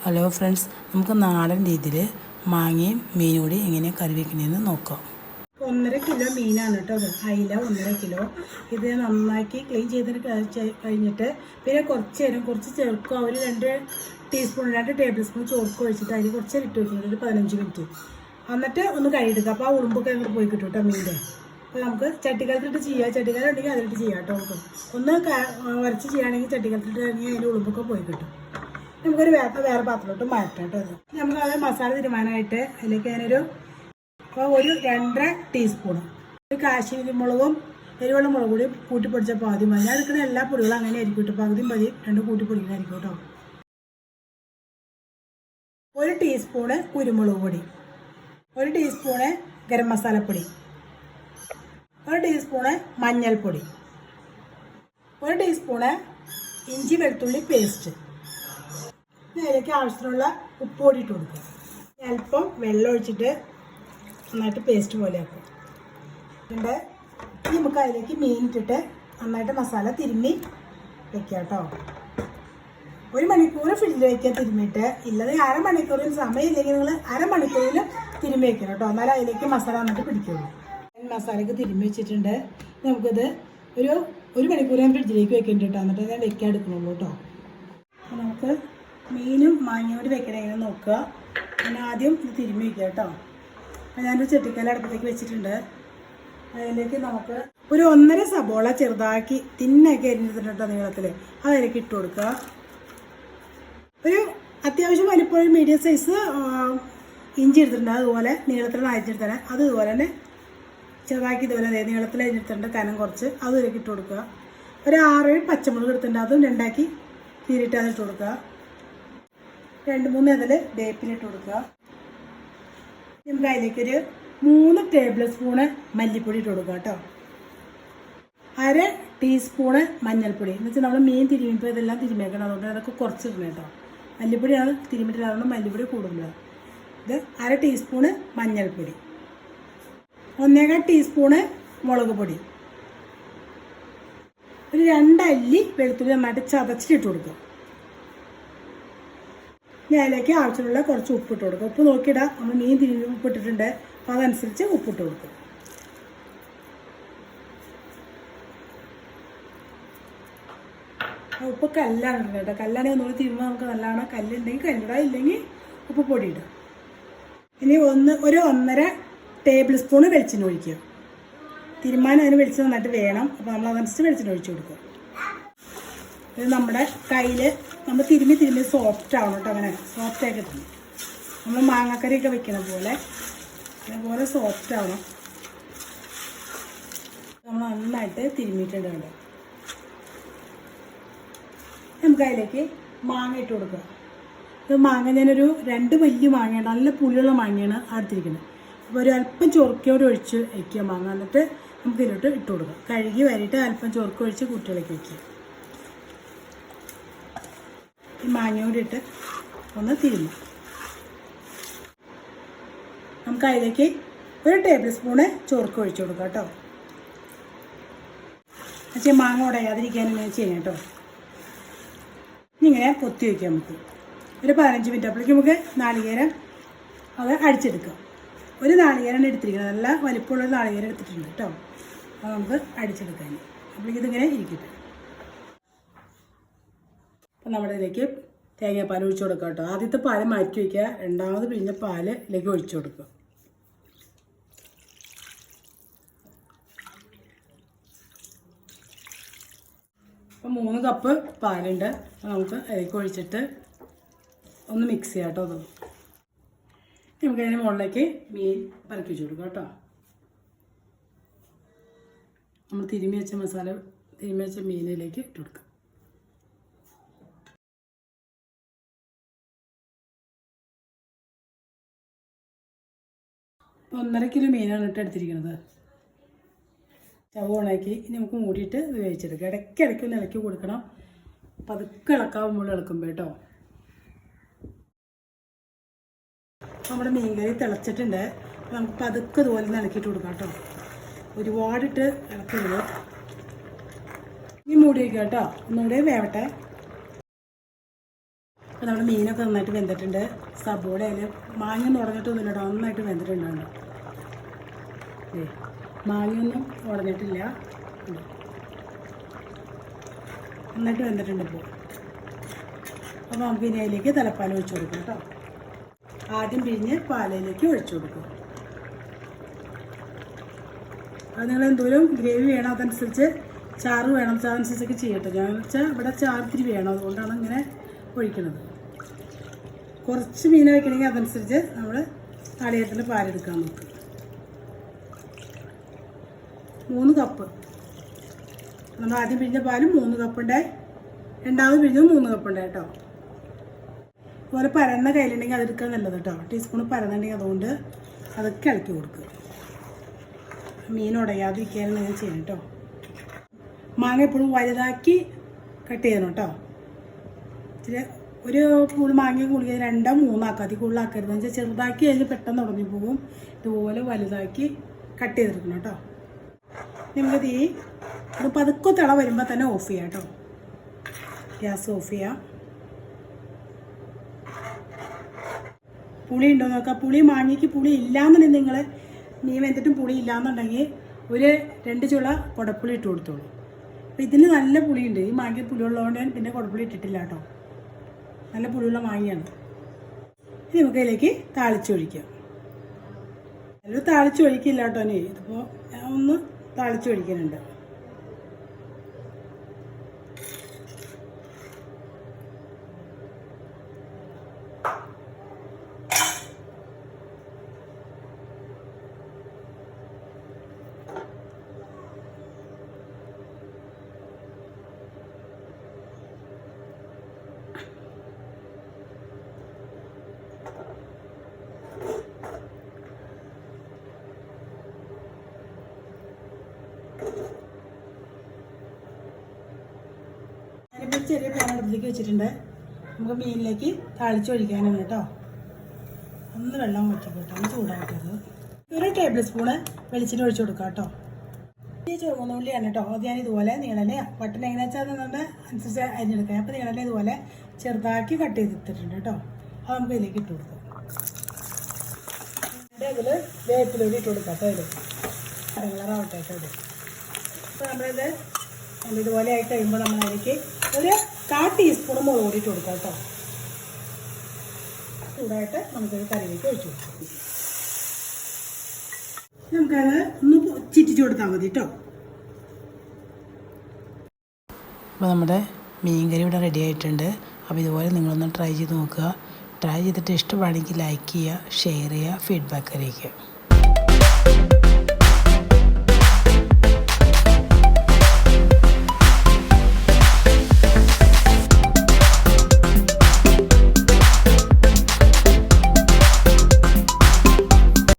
Hello friends, നമുക്ക് നാടൻ രീതിയിൽ മാങ്ങയും മീനും കൂടി എങ്ങനെ കറി വയ്ക്കണമെന്ന് നോക്കാം. 1.5 കിലോ മീനാണ് കേട്ടോ അത്. അയില 1.5 കിലോ. ഇത് നന്നാക്കി ക്ലീൻ ചെയ്തിട്ട് കഴിഞ്ഞിട്ട് പിന്നെ കുറച്ച് നേരം കുറച്ച് ചേർക്കുക. ഒരു 2 ടേബിൾ സ്പൂൺ ചോർക്ക് ഒഴിച്ചിട്ട് അതിൽ കുറച്ച് ഇട്ട് വെക്കുന്നത് ഒരു 15 മിനിറ്റ്. എന്നിട്ട് ഒന്ന് കഴുകിയെടുക്കുക. അപ്പോൾ ആ ഉളുമ്പൊക്കെ അങ്ങോട്ട് പോയി കിട്ടും കേട്ടോ മീൻ്റെ. അപ്പോൾ നമുക്ക് ചട്ടിക്കലത്തിട്ട് ചെയ്യാം. ചട്ടിക്കലം ഉണ്ടെങ്കിൽ അതിലിട്ട് ചെയ്യാം കേട്ടോ. നമുക്ക് ഒന്ന് വരച്ച് ചെയ്യുകയാണെങ്കിൽ ചട്ടിക്കലത്തിട്ട് കഴിഞ്ഞാൽ അതിൻ്റെ ഉളുമ്പൊക്കെ പോയി കിട്ടും. നമുക്കൊരു വേറെ പാത്രത്തോട്ട് മാറ്റാം കേട്ടോ. അത് നമുക്ക് അത് മസാല തീരുമാനമായിട്ട് അതിലേക്ക് ഞാനൊരു 2.5 ടീസ്പൂൺ കാശ്മീരി മുളകും എരിവുള്ള മുളക് കൂടി കൂട്ടിപ്പൊടിച്ചപ്പോൾ ആദ്യം മതി. ഞാൻ എടുക്കുന്ന എല്ലാ പൊടികളും അങ്ങനെ ആയിരിക്കും കേട്ടോ. പകുതിയും മതി 2 കൂട്ടിപ്പൊടിക്കാനായിരിക്കും കേട്ടോ. 1 ടീസ്പൂണ് കുരുമുളക് പൊടി, 1 ടീസ്പൂണ് ഗരം മസാലപ്പൊടി, 1 ടീസ്പൂണ് മഞ്ഞൾപ്പൊടി, 1 ടീസ്പൂണ് ഇഞ്ചി വെളുത്തുള്ളി പേസ്റ്റ്. അതിലേക്ക് ആവശ്യത്തിനുള്ള ഉപ്പ് പൊടി ഇട്ട് കൊടുക്കുക. അല്പം വെള്ളം ഒഴിച്ചിട്ട് നന്നായിട്ട് പേസ്റ്റ് പോലെ ആക്കും. പിന്നെ നമുക്ക് അതിലേക്ക് മീൻ ഇട്ടിട്ട് നന്നായിട്ട് മസാല തിരുമ്മി വെക്കാം കേട്ടോ. 1 മണിക്കൂർ ഫ്രിഡ്ജിൽ വയ്ക്കുക തിരുമ്മിയിട്ട്. ഇല്ലത് അരമണിക്കൂറിന് സമയമില്ലെങ്കിൽ നിങ്ങൾ അരമണിക്കൂറിൽ തിരുമ്മി വയ്ക്കണം കേട്ടോ. എന്നാലും അതിലേക്ക് മസാല നന്നായിട്ട് പിടിക്കുള്ളൂ. മസാലയ്ക്ക് തിരുമ്മി വെച്ചിട്ടുണ്ട്. നമുക്കിത് ഒരു മണിക്കൂർ ഞാൻ ഫ്രിഡ്ജിലേക്ക് വെക്കേണ്ടി കേട്ടോ. എന്നിട്ട് ഞാൻ വെക്കാൻ എടുക്കണുള്ളൂ കേട്ടോ. അപ്പോൾ നമുക്ക് മീനും മാങ്ങയും കൂടി വെക്കണമെങ്കിൽ നോക്കുക. പിന്നെ ആദ്യം ഇത് തിരുമ്മി വയ്ക്കുക കേട്ടോ. അപ്പോൾ ഞാനൊരു ചട്ടിക്കല അടുപ്പത്തേക്ക് വെച്ചിട്ടുണ്ട്. അതിലേക്ക് നമുക്ക് ഒരു 1.5 സബോള ചെറുതാക്കി തിന്നൊക്കെ അരിഞ്ഞിട്ടുണ്ട് നീളത്തിൽ. അതിലേക്ക് ഇട്ട് കൊടുക്കുക. ഒരു അത്യാവശ്യം വലിപ്പമുള്ള മീഡിയം സൈസ് ഇഞ്ചി എടുത്തിട്ടുണ്ട്. അതുപോലെ നീളത്തിൽ അരിഞ്ഞെടുത്തത് അതുപോലെ തന്നെ ചെറുതാക്കി ഇതുപോലെ നീളത്തിൽ അരിഞ്ഞെടുത്തിട്ടുണ്ട്. കനം കുറച്ച് അതിലേക്ക് ഇട്ട് കൊടുക്കുക. ഒരു 6 പച്ചമുളക് എടുത്തിട്ടുണ്ട്. അതും 2ആക്കി കീറിയിട്ട് അതിട്ട് കൊടുക്കുക. 2-3 ഇതിൽ വേപ്പിലിട്ട് കൊടുക്കുക. നമുക്ക് അതിലേക്കൊരു 3 ടേബിൾ സ്പൂണ് മല്ലിപ്പൊടി ഇട്ട് കൊടുക്കുക കേട്ടോ. 1/2 ടീസ്പൂണ് മഞ്ഞൾപ്പൊടി. എന്ന് വെച്ചാൽ നമ്മൾ മീൻ തിരുമ്മിപ്പോൾ ഇതെല്ലാം തിരുമ്മിയേക്കണം. അതുകൊണ്ട് അതൊക്കെ കുറച്ചിടണം കേട്ടോ. മല്ലിപ്പൊടിയാണ് തിരുമ്മിട്ടില്ല, അതുകൊണ്ട് മല്ലിപ്പൊടി കൂടുതലാണ്. ഇത് 1/2 ടീസ്പൂണ് മഞ്ഞൾപ്പൊടി, 1.25 ടീസ്പൂണ് മുളക് പൊടി, ഒരു 2 അല്ലി വെളുത്തുള്ളി നന്നായിട്ട് ചതച്ചിട്ട് കൊടുക്കുക. ഇനി അതിലേക്ക് ആവശ്യമുള്ള കുറച്ച് ഉപ്പിട്ട് കൊടുക്കുക. ഉപ്പ് നോക്കിയിടാം. നമ്മൾ മീൻ തിരിഞ്ഞ് ഉപ്പിട്ടിട്ടുണ്ട്. അപ്പോൾ അതനുസരിച്ച് ഉപ്പിട്ട് കൊടുക്കുക. ഉപ്പ് കല്ലാണ് ഇടുന്നത് കേട്ടോ. കല്ലാണെങ്കിൽ ഒന്നുകൂടി തിരുമ്പോൾ നമുക്ക് നല്ലതാണ്. കല്ലുണ്ടെങ്കിൽ കല്ലിടാം, ഇല്ലെങ്കിൽ ഉപ്പ് പൊടി ഇടുക. ഇനി ഒരു 1.5 ടേബിൾ സ്പൂണ് വെളിച്ചെണ്ണ ഒഴിക്കുക. തിരുമാനം അതിന് വെളിച്ചെണ്ണ നന്നായിട്ട് വേണം. അപ്പോൾ നമ്മൾ അതനുസരിച്ച് വെളിച്ചെണ്ണ ഒഴിച്ച് കൊടുക്കുക. ഇത് നമ്മുടെ കയ്യിൽ നമ്മൾ തിരുമ്മി സോഫ്റ്റ് ആവണം കേട്ടോ. അങ്ങനെ സോഫ്റ്റായിട്ട് കിട്ടണം. നമ്മൾ മാങ്ങക്കറിയൊക്കെ വെക്കണ പോലെ അതേപോലെ സോഫ്റ്റ് ആവണം. നമ്മൾ നന്നായിട്ട് തിരുമ്മിയിട്ടുണ്ട് കേട്ടോ. നമുക്ക് അതിലേക്ക് മാങ്ങ ഇട്ട് കൊടുക്കുക. ഇത് മാങ്ങ ഞാനൊരു 2 വലിയ മാങ്ങയാണ്, നല്ല പുളിയുള്ള മാങ്ങയാണ് അടുത്തിരിക്കുന്നത്. അപ്പോൾ ഒരു അല്പം ചൊറുക്കയോട് ഒഴിച്ച് വയ്ക്കുക മാങ്ങ. എന്നിട്ട് നമുക്ക് ഇതിലോട്ട് ഇട്ട് കൊടുക്കുക. കഴുകി വരിയിട്ട് അല്പം ചൊറുക്ക ഒഴിച്ച് കുട്ടികളേക്ക് വയ്ക്കുക. ഈ മാങ്ങയോടെ ഇട്ട് ഒന്ന് തിരുമ്മും. നമുക്ക് അതിലേക്ക് 1 ടേബിൾ സ്പൂണ് ചോർക്ക് ഒഴിച്ചു കൊടുക്കാം കേട്ടോ. പക്ഷേ മാങ്ങ ഉടയാതിരിക്കാനും ഇങ്ങനെ ചെയ്യാം കേട്ടോ. ഇങ്ങനെ പൊത്തി വയ്ക്കാം. നമുക്ക് ഒരു 15 മിനിറ്റ് അപ്പോഴേക്കും നമുക്ക് നാളികേരം അത് അടിച്ചെടുക്കാം. ഒരു നാളികേരമാണ് എടുത്തിരിക്കുന്നത്. നല്ല വലിപ്പമുള്ളൊരു നാളികേരം എടുത്തിട്ടുണ്ട് കേട്ടോ. അത് നമുക്ക് അടിച്ചെടുക്കാൻ. അപ്പോഴേക്കും ഇതിങ്ങനെ ഇരിക്കട്ടെ. അപ്പം നമ്മുടെ ഇതിലേക്ക് തേങ്ങാപ്പാൽ ഒഴിച്ചു കൊടുക്കുക കേട്ടോ. ആദ്യത്തെ പാല് മാറ്റി വയ്ക്കുക. രണ്ടാമത് പിഴിഞ്ഞ പാല് ഇതിലേക്ക് ഒഴിച്ചു കൊടുക്കുക. അപ്പം 3 കപ്പ് പാലുണ്ട്. നമുക്ക് അതിലേക്ക് ഒഴിച്ചിട്ട് ഒന്ന് മിക്സ് ചെയ്യാം കേട്ടോ. അത് നമുക്ക് അതിന് മുകളിലേക്ക് മീൻ പറക്കി വെച്ച് കൊടുക്കാം കേട്ടോ. നമ്മൾ തിരുമ്മി വെച്ച മീനിലേക്ക് ഇട്ട് കൊടുക്കാം. 1.5 കിലോ മീനാണ് എടുത്തിരിക്കുന്നത്. സ്റ്റവ് ഓണാക്കി ഇനി നമുക്ക് മൂടിയിട്ട് ഇത് വേവിച്ചെടുക്കാം. ഇടയ്ക്കിടയ്ക്ക് ഒന്ന് ഇളക്കി കൊടുക്കണം. പതുക്കെ ഇളക്കാവുമ്പോൾ ഇളക്കുമ്പോൾ കേട്ടോ. നമ്മുടെ മീൻകറി തിളച്ചിട്ടുണ്ട്. നമുക്ക് പതുക്കെ ഇതുപോലെ ഒന്ന് ഇളക്കിയിട്ട് കൊടുക്കാം കേട്ടോ. ഒരുപാടിട്ട് ഇളക്കരുത്. ഇനി മൂടി വയ്ക്കുക കേട്ടോ. ഒന്നുകൂടെ വേവട്ടെ. അപ്പോൾ നമ്മുടെ മീനൊക്കെ നന്നായിട്ട് വെന്തിട്ടുണ്ട്. സബോള അതിൽ മാങ്ങയൊന്നും ഉടഞ്ഞിട്ടൊന്നുമില്ല കേട്ടോ, നന്നായിട്ട് വെന്തിട്ടുണ്ടാണ്. മാങ്ങയൊന്നും ഉടഞ്ഞിട്ടില്ല, നന്നായിട്ട് വെന്തിട്ടുണ്ട് ഇപ്പോൾ. അപ്പോൾ നമുക്ക് ഇനി അതിലേക്ക് തലപ്പാൽ ഒഴിച്ചു കൊടുക്കാം കേട്ടോ. ആദ്യം പിഴിഞ്ഞ് പാലയിലേക്ക് ഒഴിച്ചു കൊടുക്കും. അത് നിങ്ങൾ എന്തോരം ഗ്രേവി വേണം അതനുസരിച്ച്, ചാറ് വേണം അതനുസരിച്ചൊക്കെ ചെയ്യട്ടെ. ഞാൻ വെച്ചാൽ ഇവിടെ ചാറ് ഇത്തിരി വേണം, അതുകൊണ്ടാണ് ഇങ്ങനെ ഒഴിക്കുന്നത്. കുറച്ച് മീൻ വയ്ക്കണമെങ്കിൽ അതനുസരിച്ച് നമ്മൾ നാളികേരത്തിൻ്റെ പാലെടുക്കാൻ നോക്കും. 3 കപ്പ് നമ്മൾ ആദ്യം പിഴിഞ്ഞ പാലും 3 കപ്പുണ്ടായി, രണ്ടാമത് പിഴിഞ്ഞത് 3 കപ്പുണ്ടായി കേട്ടോ. അതുപോലെ പരന്ന കയ്യിലുണ്ടെങ്കിൽ അതെടുക്കാൻ നല്ലത് കേട്ടോ. ടീസ്പൂൺ പരന്നുണ്ടെങ്കിൽ അതുകൊണ്ട് അതൊക്കെ ഇളക്കി കൊടുക്കുക. മീൻ ഉടയാതിരിക്കാനാണ് ഞാൻ ചെയ്യണം കേട്ടോ. മാങ്ങ എപ്പോഴും വലുതാക്കി കട്ട് ചെയ്യണം കേട്ടോ. ഇച്ചിരി ഒരു പൂൾ മാങ്ങ കുളിക്കുക 2-3 ആക്കാതി കൂടുതലാക്കരുത്. എന്ന് വെച്ചാൽ ചെറുതാക്കി അതിൽ പെട്ടെന്ന് ഉടഞ്ഞു പോകും. ഇതുപോലെ വലുതാക്കി കട്ട് ചെയ്തെടുക്കണം കേട്ടോ. നമുക്ക് തീ ഒരു പതുക്കെ തിള വരുമ്പോൾ തന്നെ ഓഫ് ചെയ്യാം കേട്ടോ. ഗ്യാസ് ഓഫ് ചെയ്യാം. പുളി ഉണ്ടോ നോക്കാം. പുളി മാങ്ങയ്ക്ക് പുളി ഇല്ലയെന്നുണ്ടെങ്കിൽ നിങ്ങൾ മീൻ വെന്തിട്ടും പുളി ഇല്ലയെന്നുണ്ടെങ്കിൽ ഒരു 2 ചുള കുടപ്പുളി ഇട്ട് കൊടുത്തോളൂ. അപ്പോൾ ഇതിന് നല്ല പുളിയുണ്ട്. ഈ മാങ്ങ പുളി ഉള്ളതുകൊണ്ട് ഞാൻ പിന്നെ കുടപ്പുളി ഇട്ടിട്ടില്ല കേട്ടോ. നല്ല പുളിയുള്ള മാങ്ങയാണ്. ഇനി നമുക്ക് അതിലേക്ക് താളിച്ചൊഴിക്കാം. അതിൽ താളിച്ചൊഴിക്കില്ല കേട്ടോ. ഇനി ഇതിപ്പോൾ ഞാൻ ഒന്ന് താളിച്ചൊഴിക്കുന്നുണ്ട്. ഞാനിപ്പോൾ ചെറിയ പാൻ അടുപ്പിലേക്ക് വെച്ചിട്ടുണ്ട്. നമുക്ക് മീനിലേക്ക് താളിച്ചൊഴിക്കാനാണ് കേട്ടോ. ഒന്ന് വെള്ളം വയ്ക്കട്ടെ, ഒന്ന് ചൂടാക്കരുത്. 1 ടേബിൾ സ്പൂണ് വെളിച്ചെണ്ണ ഒഴിച്ചു കൊടുക്കാം കേട്ടോ. ഈ ചുവന്നുള്ളിയാണ് കേട്ടോ. അത് ഞാൻ ഇതുപോലെ നീളനെ ബട്ടൺ എങ്ങനെ വെച്ചാൽ നിങ്ങളുടെ അനുസരിച്ച് അരിഞ്ഞെടുക്കാം. അപ്പോൾ നീളനെ ഇതുപോലെ ചെറുതാക്കി കട്ട് ചെയ്തിട്ടുണ്ട് കേട്ടോ. അത് നമുക്ക് ഇതിലേക്ക് ഇട്ട് കൊടുക്കാം. അതിൽ വേപ്പിലൂടെ ഇട്ട് കൊടുക്കാം കേട്ടോ. ഇത് കളറാവട്ടെ കേട്ടോ. ഇത് അപ്പോൾ നമ്മളിത് ഇതുപോലെ ആയി കഴിയുമ്പോൾ നമ്മളതിലേക്ക് ഒരു 1/4 ടീസ്പൂൺ മുളക് പൊടി ഇട്ട് കൊടുക്കാം കേട്ടോ. ചൂടായിട്ട് നമുക്കത് കറിയിലേക്ക് ഒഴിച്ചു കൊടുക്കാം. നമുക്കത് ഒന്ന് ചിറ്റിച്ചു കൊടുത്താൽ മതി കേട്ടോ. അപ്പോൾ നമ്മുടെ മീൻ കറി ഇവിടെ റെഡി ആയിട്ടുണ്ട്. അപ്പോൾ ഇതുപോലെ നിങ്ങളൊന്ന് ട്രൈ ചെയ്ത് നോക്കുക. ട്രൈ ചെയ്തിട്ട് ഇഷ്ടമാണെങ്കിൽ ലൈക്ക് ചെയ്യുക, ഷെയർ ചെയ്യുക, ഫീഡ്ബാക്ക് അറിയിക്കുക.